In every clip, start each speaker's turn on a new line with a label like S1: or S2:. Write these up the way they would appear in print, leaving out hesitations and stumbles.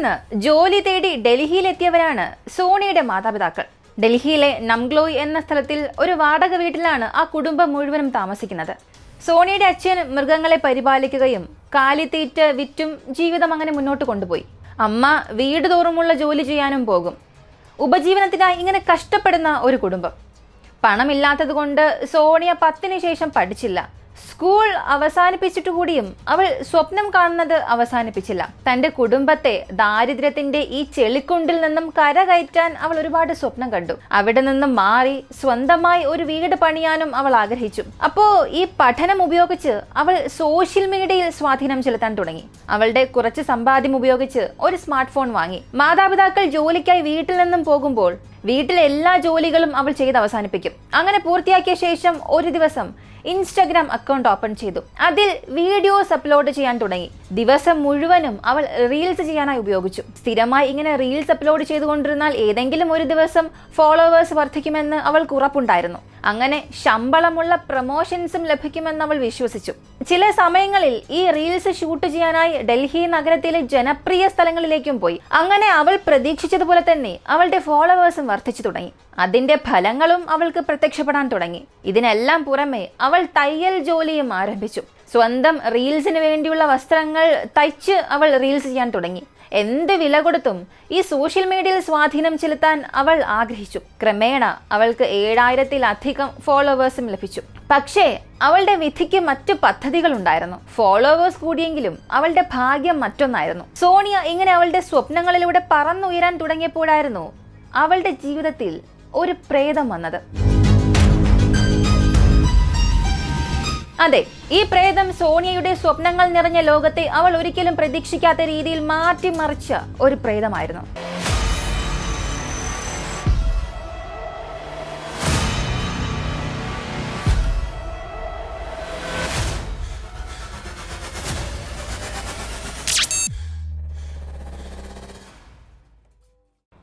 S1: നിന്ന് ജോലി തേടി ഡൽഹിയിലെത്തിയവരാണ് സോണിയുടെ മാതാപിതാക്കൾ. ഡൽഹിയിലെ നംഗ്ലോയ് എന്ന സ്ഥലത്തിൽ ഒരു വാടക വീട്ടിലാണ് ആ കുടുംബം മുഴുവനും താമസിക്കുന്നത്. സോണിയുടെ അച്ഛൻ മൃഗങ്ങളെ പരിപാലിക്കുകയും കാലിത്തീറ്റ വിറ്റും ജീവിതം അങ്ങനെ മുന്നോട്ട് കൊണ്ടുപോയി. അമ്മ വീട് തോറുമുള്ള ജോലി ചെയ്യാനും പോകും. ഉപജീവനത്തിനായി ഇങ്ങനെ കഷ്ടപ്പെടുന്ന ഒരു കുടുംബം. പണമില്ലാത്തത് കൊണ്ട് സോണിയ 10ന് ശേഷം പഠിച്ചില്ല. സ്കൂൾ അവസാനിപ്പിച്ചിട്ടു കൂടിയും അവൾ സ്വപ്നം കാണുന്നത് അവസാനിപ്പിച്ചില്ല. തന്റെ കുടുംബത്തെ ദാരിദ്ര്യത്തിന്റെ ഈ ചെളിക്കുണ്ടിൽ നിന്നും കരകയറ്റാൻ അവൾ ഒരുപാട് സ്വപ്നം കണ്ടു. അവിടെ നിന്നും മാറി സ്വന്തമായി ഒരു വീട് പണിയാനും അവൾ ആഗ്രഹിച്ചു. അപ്പോ ഈ പഠനം ഉപയോഗിച്ച് അവൾ സോഷ്യൽ മീഡിയയിൽ സ്വാധീനം ചെലുത്താൻ തുടങ്ങി. അവളുടെ കുറച്ച് സമ്പാദ്യം ഉപയോഗിച്ച് ഒരു സ്മാർട്ട് ഫോൺ വാങ്ങി. മാതാപിതാക്കൾ ജോലിക്കായി വീട്ടിൽ നിന്നും പോകുമ്പോൾ വീട്ടിലെ എല്ലാ ജോലികളും അവൾ ചെയ്ത് അവസാനിപ്പിക്കും. അങ്ങനെ പൂർത്തിയാക്കിയ ശേഷം ഒരു ദിവസം ഇൻസ്റ്റഗ്രാം അക്കൗണ്ട് ഓപ്പൺ ചെയ്തു. അതിൽ വീഡിയോസ് അപ്ലോഡ് ചെയ്യാൻ തുടങ്ങി. ദിവസം മുഴുവനും അവൾ റീൽസ് ചെയ്യാനായി ഉപയോഗിച്ചു. സ്ഥിരമായി ഇങ്ങനെ റീൽസ് അപ്ലോഡ് ചെയ്തുകൊണ്ടിരുന്നാൽ ഏതെങ്കിലും ഒരു ദിവസം ഫോളോവേഴ്സ് വർദ്ധിക്കുമെന്ന് അവൾക്ക് ഉറപ്പുണ്ടായിരുന്നു. അങ്ങനെ ശമ്പളമുള്ള പ്രൊമോഷൻസും ലഭിക്കുമെന്ന് അവൾ വിശ്വസിച്ചു. ചില സമയങ്ങളിൽ ഈ റീൽസ് ഷൂട്ട് ചെയ്യാനായി ഡൽഹി നഗരത്തിലെ ജനപ്രിയ സ്ഥലങ്ങളിലേക്കും പോയി. അങ്ങനെ അവൾ പ്രതീക്ഷിച്ചതുപോലെ തന്നെ അവളുടെ ഫോളോവേഴ്സും വർദ്ധിച്ചു തുടങ്ങി. അതിന്റെ ഫലങ്ങളും അവൾക്ക് പ്രത്യക്ഷപ്പെടാൻ തുടങ്ങി. ഇതിനെല്ലാം പുറമെ അവൾ തയ്യൽ ജോലിയും ആരംഭിച്ചു. സ്വന്തം റീൽസിന് വേണ്ടിയുള്ള വസ്ത്രങ്ങൾ തയ്ച്ച് അവൾ റീൽസ് ചെയ്യാൻ തുടങ്ങി. എന്ത് വില കൊടുത്തും ഈ സോഷ്യൽ മീഡിയയിൽ സ്വാധീനം ചെലുത്താൻ അവൾ ആഗ്രഹിച്ചു. ക്രമേണ അവൾക്ക് 7000-ത്തിലധികം ഫോളോവേഴ്സും ലഭിച്ചു. പക്ഷേ അവളുടെ വിധിക്ക് മറ്റു പദ്ധതികൾ ഉണ്ടായിരുന്നു. ഫോളോവേഴ്സ് കൂടിയെങ്കിലും അവളുടെ ഭാഗ്യം മറ്റൊന്നായിരുന്നു. സോണിയ ഇങ്ങനെ അവളുടെ സ്വപ്നങ്ങളിലൂടെ പറന്നുയരാൻ തുടങ്ങിയപ്പോഴായിരുന്നു അവളുടെ ജീവിതത്തിൽ ഒരു പ്രേതം വന്നത്. അതെ, ഈ പ്രേതം സോണിയയുടെ സ്വപ്നങ്ങൾ നിറഞ്ഞ ലോകത്തെ അവൾ ഒരിക്കലും പ്രതീക്ഷിക്കാത്ത രീതിയിൽ മാറ്റിമറിച്ച ഒരു പ്രേതമായിരുന്നു.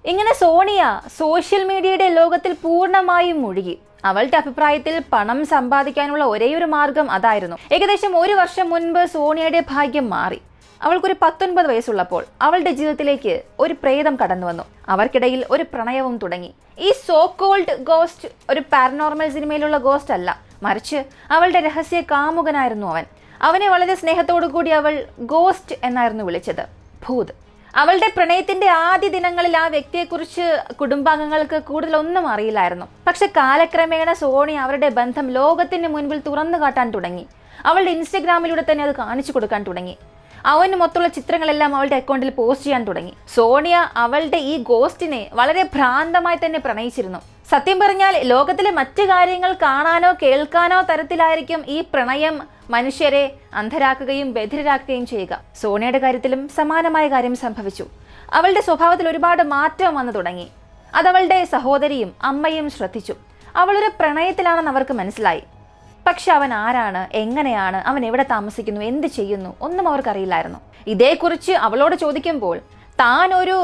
S1: ഇങ്ങനെ സോണിയ സോഷ്യൽ മീഡിയയുടെ ലോകത്തിൽ പൂർണ്ണമായും മുഴുകി. അവളുടെ അഭിപ്രായത്തിൽ പണം സമ്പാദിക്കാനുള്ള ഒരേയൊരു മാർഗം അതായിരുന്നു. ഏകദേശം 1 വർഷം മുൻപ് സോണിയയുടെ ഭാഗ്യം മാറി. അവൾക്കൊരു 19 വയസ്സുള്ളപ്പോൾ അവളുടെ ജീവിതത്തിലേക്ക് ഒരു പ്രേതം കടന്നു വന്നു. അവർക്കിടയിൽ ഒരു പ്രണയവും തുടങ്ങി. ഈ സോ കോൾഡ് ഗോസ്റ്റ് ഒരു പാരനോർമൽ സിനിമയിലുള്ള ഗോസ്റ്റ് അല്ല, മറിച്ച് അവളുടെ രഹസ്യ കാമുകനായിരുന്നു അവൻ. അവനെ വളരെ സ്നേഹത്തോടു കൂടി അവൾ ഗോസ്റ്റ് എന്നായിരുന്നു വിളിച്ചത്, ഭൂത്. അവളുടെ പ്രണയത്തിന്റെ ആദ്യ ദിനങ്ങളിൽ ആ വ്യക്തിയെക്കുറിച്ച് കുടുംബാംഗങ്ങൾക്ക് കൂടുതലൊന്നും അറിയില്ലായിരുന്നു. പക്ഷെ കാലക്രമേണ സോണി അവരുടെ ബന്ധം ലോകത്തിന് മുൻപിൽ തുറന്നു കാട്ടാൻ തുടങ്ങി. അവളുടെ ഇൻസ്റ്റഗ്രാമിലൂടെ തന്നെ അത് കാണിച്ചു കൊടുക്കാൻ തുടങ്ങി. അവന് മൊത്തമുള്ള ചിത്രങ്ങളെല്ലാം അവളുടെ അക്കൗണ്ടിൽ പോസ്റ്റ് ചെയ്യാൻ തുടങ്ങി. സോണിയ അവളുടെ ഈ ഗോസ്റ്റിനെ വളരെ ഭ്രാന്തമായി തന്നെ പ്രണയിച്ചിരുന്നു. സത്യം പറഞ്ഞാൽ ലോകത്തിലെ മറ്റു കാര്യങ്ങൾ കാണാനോ കേൾക്കാനോ തരത്തിലായിരിക്കും ഈ പ്രണയം മനുഷ്യരെ അന്ധരാക്കുകയും ബധിരരാക്കുകയും ചെയ്യുക. സോണിയയുടെ കാര്യത്തിലും സമാനമായ കാര്യം സംഭവിച്ചു. അവളുടെ സ്വഭാവത്തിൽ ഒരുപാട് മാറ്റം വന്നു തുടങ്ങി. അതവളുടെ സഹോദരിയും അമ്മയും ശ്രദ്ധിച്ചു. അവളൊരു പ്രണയത്തിലാണെന്ന് അവർക്ക് മനസ്സിലായി. പക്ഷെ അവൻ ആരാണ്, എങ്ങനെയാണ്, അവൻ എവിടെ താമസിക്കുന്നു, എന്ത് ചെയ്യുന്നു ഒന്നും അവർക്കറിയില്ലായിരുന്നു. ഇതേക്കുറിച്ച് അവളോട് ചോദിക്കുമ്പോൾ താൻ ഒരു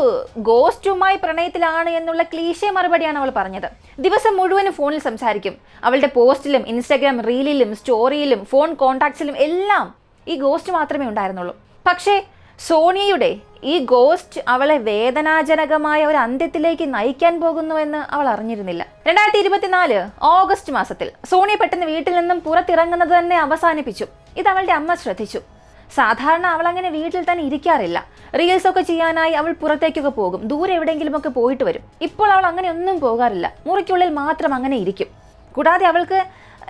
S1: ഗോസ്റ്റുമായി പ്രണയത്തിലാണ് എന്നുള്ള ക്ലീശേ മറുപടിയാണ് അവൾ പറഞ്ഞത്. ദിവസം മുഴുവനും ഫോണിൽ സംസാരിക്കും. അവളുടെ പോസ്റ്റിലും ഇൻസ്റ്റാഗ്രാം റീലിലും സ്റ്റോറിയിലും ഫോൺ കോൺടാക്ട്സിലും എല്ലാം ഈ ഗോസ്റ്റ് മാത്രമേ ഉണ്ടായിരുന്നുള്ളൂ. പക്ഷേ സോണിയയുടെ ഈ ഗോസ്റ്റ് അവളെ വേദനാജനകമായ ഒരു അന്ത്യത്തിലേക്ക് നയിക്കാൻ പോകുന്നുവെന്ന് അവൾ അറിഞ്ഞിരുന്നില്ല. 2024 ഓഗസ്റ്റ് മാസത്തിൽ സോണിയ പെട്ടെന്ന് വീട്ടിൽ നിന്നും പുറത്തിറങ്ങുന്നത് തന്നെ അവസാനിപ്പിച്ചു. ഇത് അവളുടെ അമ്മ ശ്രദ്ധിച്ചു. സാധാരണ അവൾ അങ്ങനെ വീട്ടിൽ തന്നെ ഇരിക്കാറില്ല. റീൽസ് ഒക്കെ ചെയ്യാനായി അവൾ പുറത്തേക്കൊക്കെ പോകും, ദൂരെ എവിടെയെങ്കിലുമൊക്കെ പോയിട്ട് വരും. ഇപ്പോൾ അവൾ അങ്ങനെ ഒന്നും പോകാറില്ല, മുറിക്കുള്ളിൽ മാത്രം അങ്ങനെ ഇരിക്കും. കൂടാതെ അവൾക്ക്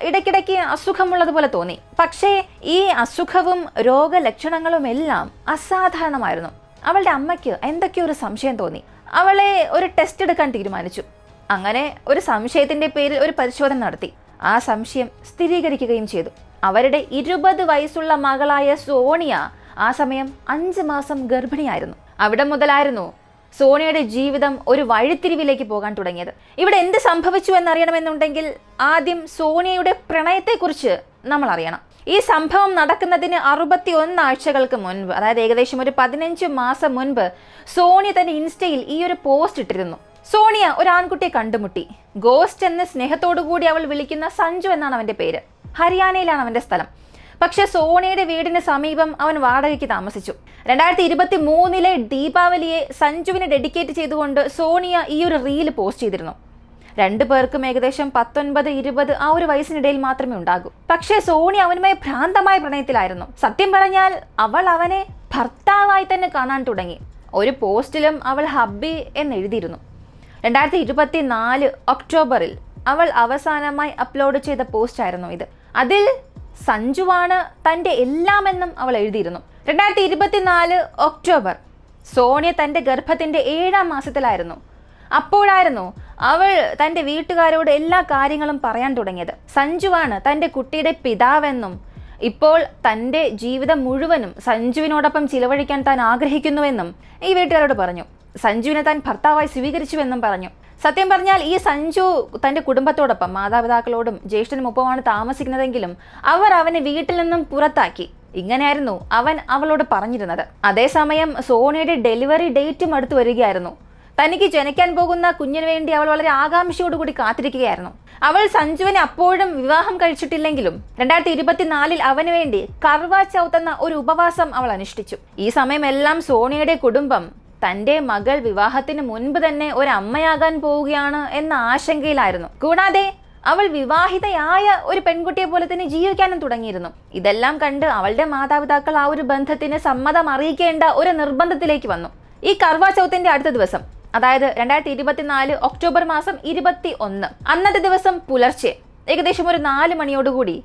S1: ഇടയ്ക്കിടയ്ക്ക് അസുഖമുള്ളതുപോലെ തോന്നി. പക്ഷേ ഈ അസുഖവും രോഗലക്ഷണങ്ങളും എല്ലാം അസാധാരണമായിരുന്നു. അവളുടെ അമ്മയ്ക്ക് എന്തൊക്കെയോ ഒരു സംശയം തോന്നി. അവളെ ഒരു ടെസ്റ്റ് എടുക്കാൻ തീരുമാനിച്ചു. അങ്ങനെ ഒരു സംശയത്തിന്റെ പേരിൽ ഒരു പരിശോധന നടത്തി. ആ സംശയം സ്ഥിരീകരിക്കുകയും ചെയ്തു. അവരുടെ 20 വയസ്സുള്ള മകളായ സോണിയ ആ സമയം 5 മാസം ഗർഭിണിയായിരുന്നു. അവിടെ മുതലായിരുന്നു സോണിയയുടെ ജീവിതം ഒരു വഴിത്തിരിവിലേക്ക് പോകാൻ തുടങ്ങിയത്. ഇവിടെ എന്ത് സംഭവിച്ചു എന്നറിയണമെന്നുണ്ടെങ്കിൽ ആദ്യം സോണിയയുടെ പ്രണയത്തെക്കുറിച്ച് നമ്മൾ അറിയണം. ഈ സംഭവം നടക്കുന്നതിന് 61 ആഴ്ചകൾക്ക് മുൻപ്, അതായത് ഏകദേശം ഒരു 15 മാസം മുൻപ് സോണിയ തന്റെ ഇൻസ്റ്റയിൽ ഈ ഒരു പോസ്റ്റ് ഇട്ടിരുന്നു. സോണിയ ഒരു ആൺകുട്ടിയെ കണ്ടുമുട്ടി. ഗോസ്റ്റ് എന്ന് സ്നേഹത്തോടു കൂടി അവൾ വിളിക്കുന്ന സഞ്ജു എന്നാണ് അവന്റെ പേര്. ഹരിയാനയിലാണ് അവന്റെ സ്ഥലം. പക്ഷെ സോണിയുടെ വീടിന് സമീപം അവൻ വാടകയ്ക്ക് താമസിച്ചു. 2023 ദീപാവലിയെ സഞ്ജുവിനെ ഡെഡിക്കേറ്റ് ചെയ്തുകൊണ്ട് സോണിയ ഈ ഒരു റീല് പോസ്റ്റ് ചെയ്തിരുന്നു. 2 പേർക്കും ഏകദേശം 19-20 ആ ഒരു വയസ്സിനിടയിൽ മാത്രമേ ഉണ്ടാകൂ. പക്ഷേ സോണി അവനുമായി ഭ്രാന്തമായ പ്രണയത്തിലായിരുന്നു. സത്യം പറഞ്ഞാൽ അവൾ അവനെ ഭർത്താവായി തന്നെ കാണാൻ തുടങ്ങി. ഒരു പോസ്റ്റിലും അവൾ ഹബ്ബി എന്നെഴുതിയിരുന്നു. 2024 ഒക്ടോബറിൽ അവൾ അവസാനമായി അപ്ലോഡ് ചെയ്ത പോസ്റ്റ് ആയിരുന്നു ഇത്. അതിൽ സഞ്ജുവാണ് തൻ്റെ എല്ലാമെന്നും അവൾ എഴുതിയിരുന്നു. 2024 ഒക്ടോബർ സോണിയ തൻ്റെ ഗർഭത്തിൻ്റെ 7ാം മാസത്തിലായിരുന്നു. അപ്പോഴായിരുന്നു അവൾ തൻ്റെ വീട്ടുകാരോട് എല്ലാ കാര്യങ്ങളും പറയാൻ തുടങ്ങിയത്. സഞ്ജുവാണ് തൻ്റെ കുട്ടിയുടെ പിതാവെന്നും ഇപ്പോൾ തൻ്റെ ജീവിതം മുഴുവനും സഞ്ജുവിനോടൊപ്പം ചിലവഴിക്കാൻ താൻ ആഗ്രഹിക്കുന്നുവെന്നും ഈ വീട്ടുകാരോട് പറഞ്ഞു. സഞ്ജുവിനെ താൻ ഭർത്താവായി സ്വീകരിച്ചുവെന്നും പറഞ്ഞു. സത്യം പറഞ്ഞാൽ ഈ സഞ്ജു തൻ്റെ കുടുംബത്തോടൊപ്പം മാതാപിതാക്കളോടും ജ്യേഷ്ഠനുമൊപ്പമാണ് താമസിക്കുന്നതെങ്കിലും അവർ അവനെ വീട്ടിൽ നിന്നും പുറത്താക്കി. ഇങ്ങനെയായിരുന്നു അവൻ അവളോട് പറഞ്ഞിരുന്നത്. അതേസമയം സോണിയുടെ ഡെലിവറി ഡേറ്റും അടുത്ത് വരികയായിരുന്നു. തനിക്ക് ജനിക്കാൻ പോകുന്ന കുഞ്ഞിന് വേണ്ടി അവൾ വളരെ ആകാംക്ഷയോടുകൂടി കാത്തിരിക്കുകയായിരുന്നു. അവൾ സഞ്ജുവിനെ അപ്പോഴും വിവാഹം കഴിച്ചിട്ടില്ലെങ്കിലും 2024 അവന് വേണ്ടി കർവാ ചൗത്ത് എന്ന ഒരു ഉപവാസം അവൾ അനുഷ്ഠിച്ചു. ഈ സമയമെല്ലാം സോണിയുടെ കുടുംബം തൻ്റെ മകൾ വിവാഹത്തിന് മുൻപ് തന്നെ ഒരു അമ്മയാകാൻ പോവുകയാണ് എന്ന ആശങ്കയിലായിരുന്നു. കൂടാതെ അവൾ വിവാഹിതയായ ഒരു പെൺകുട്ടിയെ പോലെ തന്നെ ജീവിക്കാനും തുടങ്ങിയിരുന്നു. ഇതെല്ലാം കണ്ട് അവളുടെ മാതാപിതാക്കൾ ആ ഒരു ബന്ധത്തിന് സമ്മതം അറിയിക്കേണ്ട ഒരു നിർബന്ധത്തിലേക്ക് വന്നു. ഈ കർവാ ചൗത്തിന്റെ അടുത്ത ദിവസം, അതായത് 2024 ഒക്ടോബർ മാസം 21, അന്നത്തെ ദിവസം പുലർച്ചെ ഏകദേശം ഒരു 4 മണിയോടുകൂടി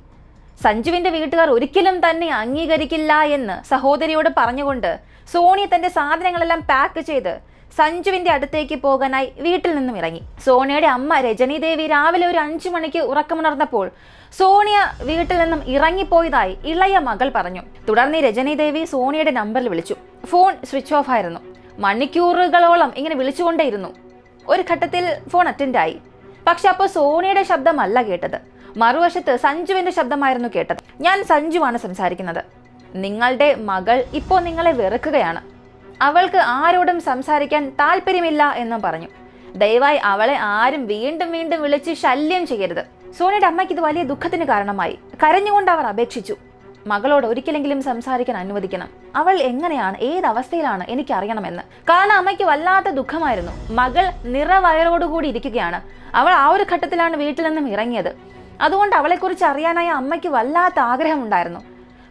S1: സഞ്ജുവിന്റെ വീട്ടുകാർ ഒരിക്കലും തന്നെ അംഗീകരിക്കില്ല എന്ന് സഹോദരിയോട് പറഞ്ഞുകൊണ്ട് സോണിയ തന്റെ സാധനങ്ങളെല്ലാം പാക്ക് ചെയ്ത് സഞ്ജുവിന്റെ അടുത്തേക്ക് പോകാനായി വീട്ടിൽ നിന്നും ഇറങ്ങി. സോണിയയുടെ അമ്മ രജനി ദേവി രാവിലെ ഒരു 5 മണിക്ക് ഉറക്കമുണർന്നപ്പോൾ സോണിയ വീട്ടിൽ നിന്നും ഇറങ്ങിപ്പോയതായി ഇളയ മകൾ പറഞ്ഞു. തുടർന്ന് രജനി ദേവി സോണിയയുടെ നമ്പറിൽ വിളിച്ചു. ഫോൺ സ്വിച്ച് ഓഫ് ആയിരുന്നു. മണിക്കൂറുകളോളം ഇങ്ങനെ വിളിച്ചുകൊണ്ടേയിരുന്നു. ഒരു ഘട്ടത്തിൽ ഫോൺ അറ്റൻഡ് ആയി. പക്ഷെ അപ്പോൾ സോണിയയുടെ ശബ്ദമല്ല കേട്ടത്, മറുവശത്ത് സഞ്ജുവിന്റെ ശബ്ദമായിരുന്നു കേട്ടത്. ഞാൻ സഞ്ജുവാണ് സംസാരിക്കുന്നത്. നിങ്ങളുടെ മകൾ ഇപ്പോൾ നിങ്ങളെ വെറുക്കുകയാണ്. അവൾക്ക് ആരോടും സംസാരിക്കാൻ താല്പര്യമില്ല എന്നും പറഞ്ഞു. ദയവായി അവളെ ആരും വീണ്ടും വീണ്ടും വിളിച്ച് ശല്യം ചെയ്യരുത്. സോണിയുടെ അമ്മയ്ക്ക് ഇത് വലിയ ദുഃഖത്തിന് കാരണമായി. കരഞ്ഞുകൊണ്ട് അവർ അപേക്ഷിച്ചു, മകളോട് ഒരിക്കലെങ്കിലും സംസാരിക്കാൻ അനുവദിക്കണം. അവൾ എങ്ങനെയാണ്, ഏതവസ്ഥയിലാണ് എനിക്കറിയണമെന്ന്. കാരണം അമ്മയ്ക്ക് വല്ലാത്ത ദുഃഖമായിരുന്നു. മകൾ നിറവയറോടുകൂടി ഇരിക്കുകയാണ്. അവൾ ആ ഒരു ഘട്ടത്തിലാണ് വീട്ടിൽ നിന്നും ഇറങ്ങിയത്. അതുകൊണ്ട് അവളെക്കുറിച്ച് അറിയാനായി അമ്മയ്ക്ക് വല്ലാത്ത ആഗ്രഹമുണ്ടായിരുന്നു.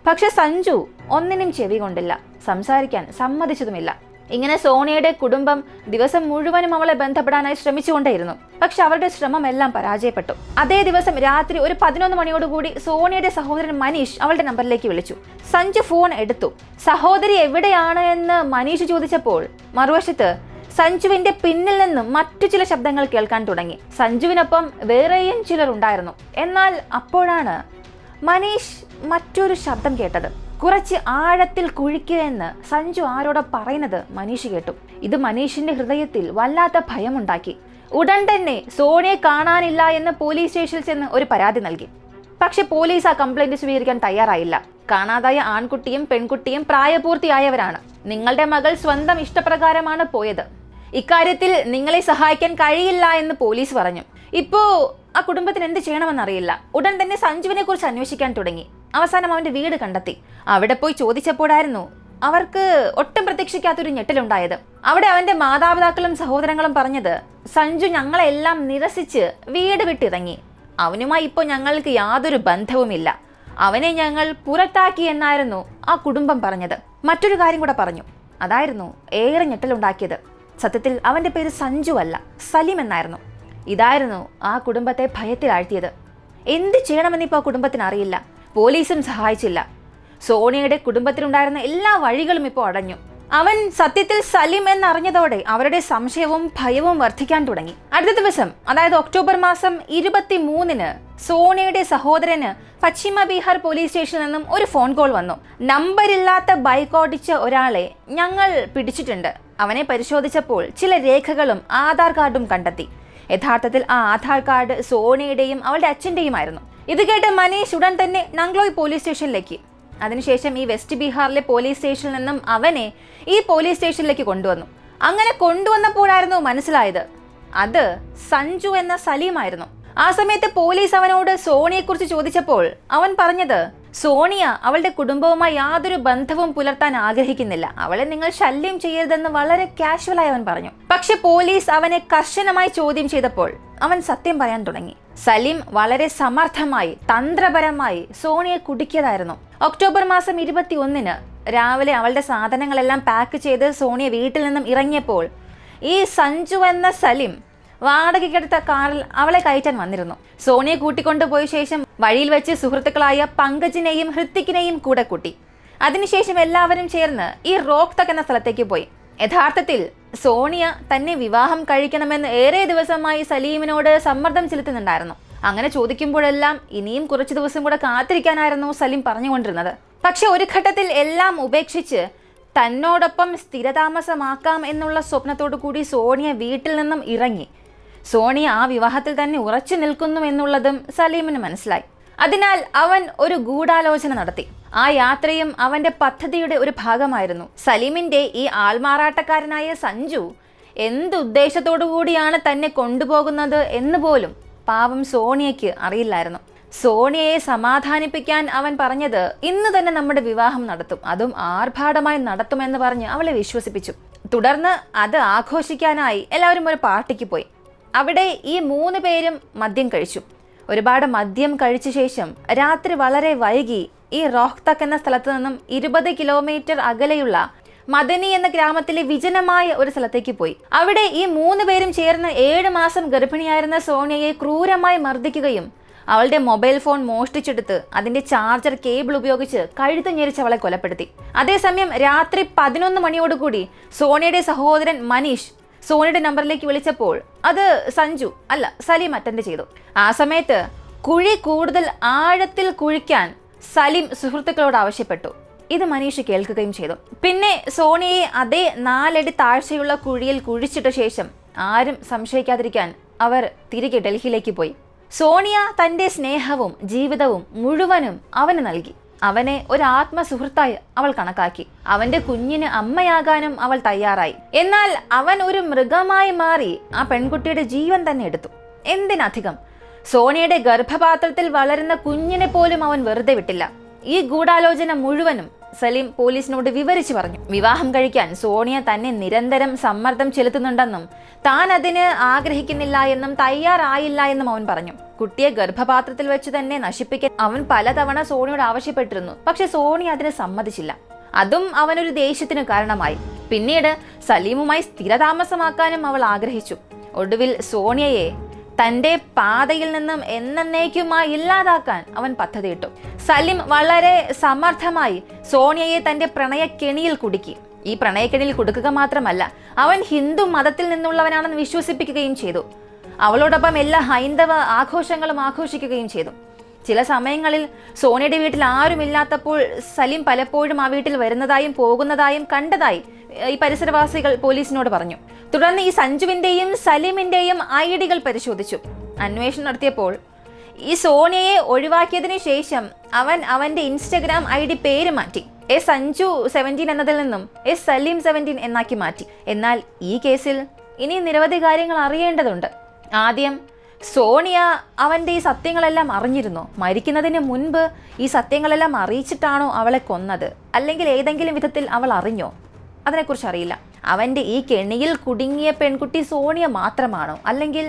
S1: പക്ഷെ സഞ്ജു ഒന്നിനും ചെവി കൊണ്ടില്ല, സംസാരിക്കാൻ സമ്മതിച്ചതുമില്ല. ഇങ്ങനെ സോണിയയുടെ കുടുംബം ദിവസം മുഴുവനും അവളെ ബന്ധപ്പെടാനായി ശ്രമിച്ചുകൊണ്ടേയിരുന്നു. പക്ഷെ അവരുടെ ശ്രമം എല്ലാം പരാജയപ്പെട്ടു. അതേ ദിവസം രാത്രി ഒരു 11 മണിയോടുകൂടി സോണിയയുടെ സഹോദരൻ മനീഷ് അവളുടെ നമ്പറിലേക്ക് വിളിച്ചു. സഞ്ജു ഫോൺ എടുത്തു. സഹോദരി എവിടെയാണ് എന്ന് മനീഷ് ചോദിച്ചപ്പോൾ മറുവശത്ത് സഞ്ജുവിന്റെ പിന്നിൽ നിന്നും മറ്റു ചില ശബ്ദങ്ങൾ കേൾക്കാൻ തുടങ്ങി. സഞ്ജുവിനൊപ്പം വേറെയും ചിലർ ഉണ്ടായിരുന്നു. എന്നാൽ അപ്പോഴാണ് മനീഷ് മറ്റൊരു ശബ്ദം കേട്ടത്. കുറച്ച് ആഴത്തിൽ കുഴിക്കുക എന്ന് സഞ്ജു ആരോടെ പറയുന്നത് മനീഷ് കേട്ടു. ഇത് മനീഷിന്റെ ഹൃദയത്തിൽ വല്ലാത്ത ഭയമുണ്ടാക്കി. ഉടൻ തന്നെ സോണിയെ കാണാനില്ല എന്ന് പോലീസ് സ്റ്റേഷനിൽ ചെന്ന് ഒരു പരാതി നൽകി. പക്ഷെ പോലീസ് ആ കംപ്ലൈന്റ് സ്വീകരിക്കാൻ തയ്യാറായില്ല. കാണാതായ ആൺകുട്ടിയും പെൺകുട്ടിയും പ്രായപൂർത്തിയായവരാണ്. നിങ്ങളുടെ മകൾ സ്വന്തം ഇഷ്ടപ്രകാരമാണ് പോയത്. ഇക്കാര്യത്തിൽ നിങ്ങളെ സഹായിക്കാൻ കഴിയില്ല എന്ന് പോലീസ് പറഞ്ഞു. ഇപ്പോ ആ കുടുംബത്തിന് എന്ത് ചെയ്യണമെന്നറിയില്ല. ഉടൻ തന്നെ സഞ്ജുവിനെ കുറിച്ച് അന്വേഷിക്കാൻ തുടങ്ങി. അവസാനം അവന്റെ വീട് കണ്ടെത്തി. അവിടെ പോയി ചോദിച്ചപ്പോഴായിരുന്നു അവർക്ക് ഒട്ടും പ്രതീക്ഷിക്കാത്തൊരു ഞെട്ടലുണ്ടായത്. അവിടെ അവന്റെ മാതാപിതാക്കളും സഹോദരങ്ങളും പറഞ്ഞത്, സഞ്ജു ഞങ്ങളെല്ലാം നിരസിച്ച് വീട് വിട്ടിറങ്ങി. അവനുമായി ഇപ്പോൾ ഞങ്ങൾക്ക് യാതൊരു ബന്ധവുമില്ല. അവനെ ഞങ്ങൾ പുറത്താക്കി എന്നായിരുന്നു ആ കുടുംബം പറഞ്ഞത്. മറ്റൊരു കാര്യം കൂടെ പറഞ്ഞു. അതായിരുന്നു ഏറെ ഞെട്ടലുണ്ടാക്കിയത്. സത്യത്തിൽ അവന്റെ പേര് സഞ്ജു അല്ല, സലീം എന്നായിരുന്നു. ഇതായിരുന്നു ആ കുടുംബത്തെ ഭയത്തിലാഴ്ത്തിയത്. എന്ത് ചെയ്യണമെന്നിപ്പോൾ ആ കുടുംബത്തിന് അറിയില്ല. പോലീസും സഹായിച്ചില്ല. സോണിയയുടെ കുടുംബത്തിലുണ്ടായിരുന്ന എല്ലാ വഴികളും ഇപ്പോൾ അടഞ്ഞു. അവൻ സത്യത്തിൽ സലീം എന്നറിഞ്ഞതോടെ അവരുടെ സംശയവും ഭയവും വർദ്ധിക്കാൻ തുടങ്ങി. അടുത്ത ദിവസം, അതായത് ഒക്ടോബർ മാസം 23-ന് സോണിയയുടെ സഹോദരന് പശ്ചിമ ബീഹാർ പോലീസ് സ്റ്റേഷനിൽ നിന്നും ഒരു ഫോൺ കോൾ വന്നു. നമ്പരില്ലാത്ത ബൈക്ക് ഓടിച്ച ഒരാളെ ഞങ്ങൾ പിടിച്ചിട്ടുണ്ട്. അവനെ പരിശോധിച്ചപ്പോൾ ചില രേഖകളും ആധാർ കാർഡും കണ്ടെത്തി. യഥാർത്ഥത്തിൽ ആ ആധാർ കാർഡ് സോണിയുടെയും അവളുടെ അച്ഛൻ്റെയുമായിരുന്നു. ഇത് കേട്ട് മനീഷ് ഉടൻ തന്നെ നംഗ്ലോയ് പോലീസ് സ്റ്റേഷനിലേക്ക്, അതിനുശേഷം ഈ വെസ്റ്റ് ബീഹാറിലെ പോലീസ് സ്റ്റേഷനിൽ നിന്നും അവനെ ഈ പോലീസ് സ്റ്റേഷനിലേക്ക് കൊണ്ടുവന്നു. അങ്ങനെ കൊണ്ടുവന്നപ്പോഴായിരുന്നു മനസ്സിലായത് അത് സഞ്ജു എന്ന സലീമായിരുന്നു. ആ സമയത്ത് പോലീസ് അവനോട് സോണിയെക്കുറിച്ച് ചോദിച്ചപ്പോൾ അവൻ പറഞ്ഞത് സോണിയ അവളുടെ കുടുംബവുമായി യാതൊരു ബന്ധവും പുലർത്താൻ ആഗ്രഹിക്കുന്നില്ല. അവളെ നിങ്ങൾ ശല്യം ചെയ്യരുതെന്ന് വളരെ കാഷ്വലായി അവൻ പറഞ്ഞു. പക്ഷെ പോലീസ് അവനെ കർശനമായി ചോദ്യം ചെയ്തപ്പോൾ അവൻ സത്യം പറയാൻ തുടങ്ങി. സലീം വളരെ സമർത്ഥമായി തന്ത്രപരമായി സോണിയെ കുടുക്കിയതായിരുന്നു. ഒക്ടോബർ മാസം 21 രാവിലെ അവളുടെ സാധനങ്ങളെല്ലാം പാക്ക് ചെയ്ത് സോണിയ വീട്ടിൽ നിന്നും ഇറങ്ങിയപ്പോൾ ഈ സഞ്ജു എന്ന സലീം വാടകയ്ക്കെടുത്ത കാറിൽ അവളെ കയറ്റാൻ വന്നിരുന്നു. സോണിയെ കൂട്ടിക്കൊണ്ടുപോയ ശേഷം വഴിയിൽ വെച്ച് സുഹൃത്തുക്കളായ പങ്കജിനെയും ഹൃത്തിക്കിനെയും കൂടെ കൂട്ടി. അതിനുശേഷം എല്ലാവരും ചേർന്ന് ഈ റോഹ്തക് എന്ന സ്ഥലത്തേക്ക് പോയി. യഥാർത്ഥത്തിൽ സോണിയ തന്നെ വിവാഹം കഴിക്കണമെന്ന് ഏറെ ദിവസമായി സലീമിനോട് സമ്മർദ്ദം ചെലുത്തുന്നുണ്ടായിരുന്നു. അങ്ങനെ ചോദിക്കുമ്പോഴെല്ലാം ഇനിയും കുറച്ച് ദിവസം കൂടെ കാത്തിരിക്കാനായിരുന്നു സലീം പറഞ്ഞുകൊണ്ടിരുന്നത്. പക്ഷെ ഒരു ഘട്ടത്തിൽ എല്ലാം ഉപേക്ഷിച്ച് തന്നോടൊപ്പം സ്ഥിരതാമസമാക്കാം എന്നുള്ള സ്വപ്നത്തോടു കൂടി സോണിയ വീട്ടിൽ നിന്നും ഇറങ്ങി. സോണിയ ആ വിവാഹത്തിൽ തന്നെ ഉറച്ചു നിൽക്കുന്നു എന്നുള്ളതും സലീമിന് മനസ്സിലായി. അതിനാൽ അവൻ ഒരു ഗൂഢാലോചന നടത്തി. ആ യാത്രയും അവന്റെ പദ്ധതിയുടെ ഒരു ഭാഗമായിരുന്നു. സലീമിന്റെ ഈ ആൾമാറാട്ടക്കാരനായ സഞ്ജു എന്തുദ്ദേശത്തോടു കൂടിയാണ് തന്നെ കൊണ്ടുപോകുന്നത് എന്ന് പോലും പാവം സോണിയയ്ക്ക് അറിയില്ലായിരുന്നു. സോണിയയെ സമാധാനിപ്പിക്കാൻ അവൻ പറഞ്ഞത് ഇന്ന് തന്നെ നമ്മുടെ വിവാഹം നടത്തും, അതും ആർഭാടമായി നടത്തുമെന്ന് പറഞ്ഞ് അവളെ വിശ്വസിപ്പിച്ചു. തുടർന്ന് അത് ആഘോഷിക്കാനായി എല്ലാവരും ഒരു പാർട്ടിക്ക് പോയി. അവിടെ ഈ 3 പേരും മദ്യം കഴിച്ചു. ഒരുപാട് മദ്യം കഴിച്ച ശേഷം രാത്രി വളരെ വൈകി ഈ റോഹ്തക് എന്ന സ്ഥലത്ത് നിന്നും 20 കിലോമീറ്റർ അകലെയുള്ള മദനി എന്ന ഗ്രാമത്തിലെ വിജനമായ ഒരു സ്ഥലത്തേക്ക് പോയി. അവിടെ ഈ 3 പേരും ചേർന്ന് 7 മാസം ഗർഭിണിയായിരുന്ന സോണിയയെ ക്രൂരമായി മർദ്ദിക്കുകയും അവളുടെ മൊബൈൽ ഫോൺ മോഷ്ടിച്ചെടുത്ത് അതിന്റെ ചാർജർ കേബിൾ ഉപയോഗിച്ച് കഴുത്ത് ഞെരിച്ച് അവളെ കൊലപ്പെടുത്തി. അതേസമയം രാത്രി 11 മണിയോടുകൂടി സോണിയയുടെ സഹോദരൻ മനീഷ് സോണിയുടെ നമ്പറിലേക്ക് വിളിച്ചപ്പോൾ അത് സഞ്ജു അല്ല സലീം അറ്റൻഡ് ചെയ്തു. ആ സമയത്ത് കുഴി കൂടുതൽ ആഴത്തിൽ കുഴിക്കാൻ സലീം സുഹൃത്തുക്കളോട് ആവശ്യപ്പെട്ടു. ഇത് മനീഷ് കേൾക്കുകയും ചെയ്തു. പിന്നെ സോണിയയെ അതേ 4 അടി താഴ്ചയുള്ള കുഴിയിൽ കുഴിച്ചിട്ട ശേഷം ആരും സംശയിക്കാതിരിക്കാൻ അവർ തിരികെ ഡൽഹിയിലേക്ക് പോയി. സോണിയ തന്റെ സ്നേഹവും ജീവിതവും മുഴുവനും അവന് നൽകി. അവനെ ഒരു ആത്മസുഹൃത്തായി അവൾ കണക്കാക്കി. അവന്റെ കുഞ്ഞിന് അമ്മയാകാനും അവൾ തയ്യാറായി. എന്നാൽ അവൻ ഒരു മൃഗമായി മാറി ആ പെൺകുട്ടിയുടെ ജീവൻ തന്നെ എടുത്തു. എന്തിനധികം സോണിയയുടെ ഗർഭപാത്രത്തിൽ വളരുന്ന കുഞ്ഞിനെ പോലും അവൻ വെറുതെ വിട്ടില്ല. ഈ ഗൂഢാലോചന മുഴുവനും സലീം പോലീസിനോട് വിവരിച്ചു പറഞ്ഞു. വിവാഹം കഴിക്കാൻ സോണിയ തന്നെ നിരന്തരം സമ്മർദ്ദം ചെലുത്തുന്നുണ്ടെന്നും താൻ അതിന് ആഗ്രഹിക്കുന്നില്ല എന്നും തയ്യാറായില്ല എന്നും അവൻ പറഞ്ഞു. കുട്ടിയെ ഗർഭപാത്രത്തിൽ വെച്ച് തന്നെ നശിപ്പിക്കാൻ അവൻ പലതവണ സോണിയോട് ആവശ്യപ്പെട്ടിരുന്നു. പക്ഷെ സോണി അതിന് സമ്മതിച്ചില്ല. അതും അവനൊരു ദേഷ്യത്തിന് കാരണമായി. പിന്നീട് സലീമുമായി സ്ഥിരതാമസമാക്കാനും അവൾ ആഗ്രഹിച്ചു. ഒടുവിൽ സോണിയയെ തന്റെ പാതയിൽ നിന്നും എന്നേക്കുമായി ഇല്ലാതാക്കാൻ അവൻ പദ്ധതിയിട്ടു. സലീം വളരെ സമർത്ഥമായി സോണിയയെ തന്റെ പ്രണയക്കെണിയിൽ കുടുക്കി. ഈ പ്രണയക്കെണിയിൽ കുടുക്കുക മാത്രമല്ല, അവൻ ഹിന്ദു മതത്തിൽ നിന്നുള്ളവനാണെന്ന് വിശ്വസിപ്പിക്കുകയും ചെയ്തു. അവളോടൊപ്പം എല്ലാ ഹൈന്ദവ ആഘോഷങ്ങളും ആഘോഷിക്കുകയും ചെയ്തു. ചില സമയങ്ങളിൽ സോണിയയുടെ വീട്ടിൽ ആരുമില്ലാത്തപ്പോൾ സലീം പലപ്പോഴും ആ വീട്ടിൽ വരുന്നതായും പോകുന്നതായും കണ്ടതായി ഈ പരിസരവാസികൾ പോലീസിനോട് പറഞ്ഞു. തുടർന്ന് ഈ സഞ്ജുവിന്റെയും സലീമിന്റെയും ഐഡികൾ പരിശോധിച്ചു. അന്വേഷണം നടത്തിയപ്പോൾ ഈ സോണിയയെ ഒഴിവാക്കിയതിനു ശേഷം അവൻ അവന്റെ ഇൻസ്റ്റഗ്രാം ID പേര് മാറ്റി. സഞ്ജു 17 എന്നതിൽ നിന്നും സലീം 17 എന്നാക്കി മാറ്റി. എന്നാൽ ഈ കേസിൽ ഇനി നിരവധി കാര്യങ്ങൾ അറിയേണ്ടതുണ്ട്. ആദ്യം സോണിയ അവന്റെ ഈ സത്യങ്ങളെല്ലാം അറിഞ്ഞിരുന്നോ? മരിക്കുന്നതിന് മുൻപ് ഈ സത്യങ്ങളെല്ലാം അറിയിച്ചിട്ടാണോ അവളെ കൊന്നത്? അല്ലെങ്കിൽ ഏതെങ്കിലും വിധത്തിൽ അവൾ അറിഞ്ഞോ? അതിനെക്കുറിച്ച് അറിയില്ല. അവന്റെ ഈ കെണിയിൽ കുടുങ്ങിയ പെൺകുട്ടി സോണിയ മാത്രമാണോ? അല്ലെങ്കിൽ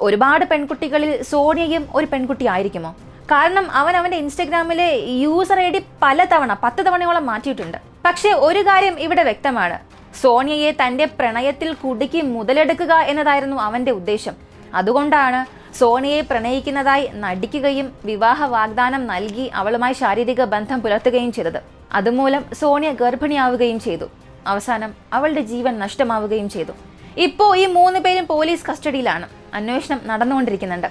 S1: ഒരുപാട് പെൺകുട്ടികളിൽ സോണിയയും ഒരു പെൺകുട്ടി ആയിരിക്കുമോ? കാരണം അവൻ അവന്റെ ഇൻസ്റ്റഗ്രാമിലെ യൂസർ ID 10 തവണയോളം മാറ്റിയിട്ടുണ്ട്. പക്ഷെ ഒരു കാര്യം ഇവിടെ വ്യക്തമാണ്. സോണിയയെ തന്റെ പ്രണയത്തിൽ കുടുക്കി മുതലെടുക്കുക എന്നതായിരുന്നു അവന്റെ ഉദ്ദേശം. അതുകൊണ്ടാണ് സോണിയയെ പ്രണയിക്കുന്നതായി നടിക്കുകയും വിവാഹ വാഗ്ദാനം നൽകി അവളുമായി ശാരീരിക ബന്ധം പുലർത്തുകയും ചെയ്തത്. അതുമൂലം സോണിയ ഗർഭിണിയാവുകയും ചെയ്തു. അവസാനം അവളുടെ ജീവൻ നഷ്ടമാവുകയും ചെയ്തു. ഇപ്പോൾ ഈ 3 പേരും പോലീസ് കസ്റ്റഡിയിലാണ്. അന്വേഷണം നടന്നുകൊണ്ടിരിക്കുന്നുണ്ട്.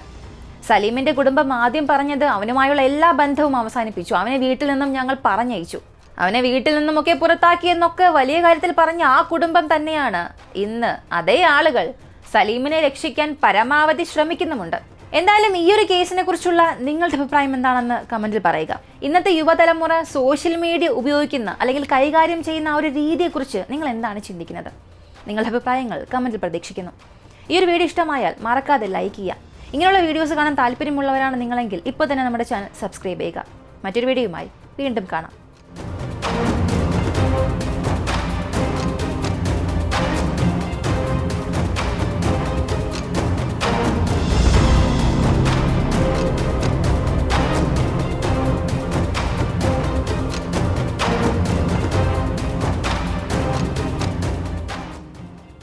S1: സലീമിന്റെ കുടുംബം ആദ്യം പറഞ്ഞത് അവനുമായുള്ള എല്ലാ ബന്ധവും അവസാനിപ്പിച്ചു. അവനെ വീട്ടിൽ നിന്നും ഞങ്ങൾ പറഞ്ഞയച്ചു, അവനെ വീട്ടിൽ നിന്നുമൊക്കെ പുറത്താക്കിയെന്നൊക്കെ വലിയ കാര്യത്തിൽ പറഞ്ഞ ആ കുടുംബം തന്നെയാണ് ഇന്ന് അതേ ആളുകൾ സലീമിനെ രക്ഷിക്കാൻ പരമാവധി ശ്രമിക്കുന്നുമുണ്ട്. എന്തായാലും ഈ ഒരു കേസിനെ കുറിച്ചുള്ള നിങ്ങളുടെ അഭിപ്രായം എന്താണെന്ന് കമന്റിൽ പറയുക. ഇന്നത്തെ യുവതലമുറ സോഷ്യൽ മീഡിയ ഉപയോഗിക്കുന്ന അല്ലെങ്കിൽ കൈകാര്യം ചെയ്യുന്ന ആ ഒരു രീതിയെക്കുറിച്ച് നിങ്ങൾ എന്താണ് ചിന്തിക്കുന്നത്? നിങ്ങളുടെ അഭിപ്രായങ്ങൾ കമന്റിൽ പ്രതീക്ഷിക്കുന്നു. ഈ ഒരു വീഡിയോ ഇഷ്ടമായാൽ മറക്കാതെ ലൈക്ക് ചെയ്യുക. ഇങ്ങനെയുള്ള വീഡിയോസ് കാണാൻ താല്പര്യമുള്ളവരാണ് നിങ്ങളെങ്കിൽ ഇപ്പോൾ തന്നെ നമ്മുടെ ചാനൽ സബ്സ്ക്രൈബ് ചെയ്യുക. മറ്റൊരു വീഡിയോയുമായി വീണ്ടും കാണാം.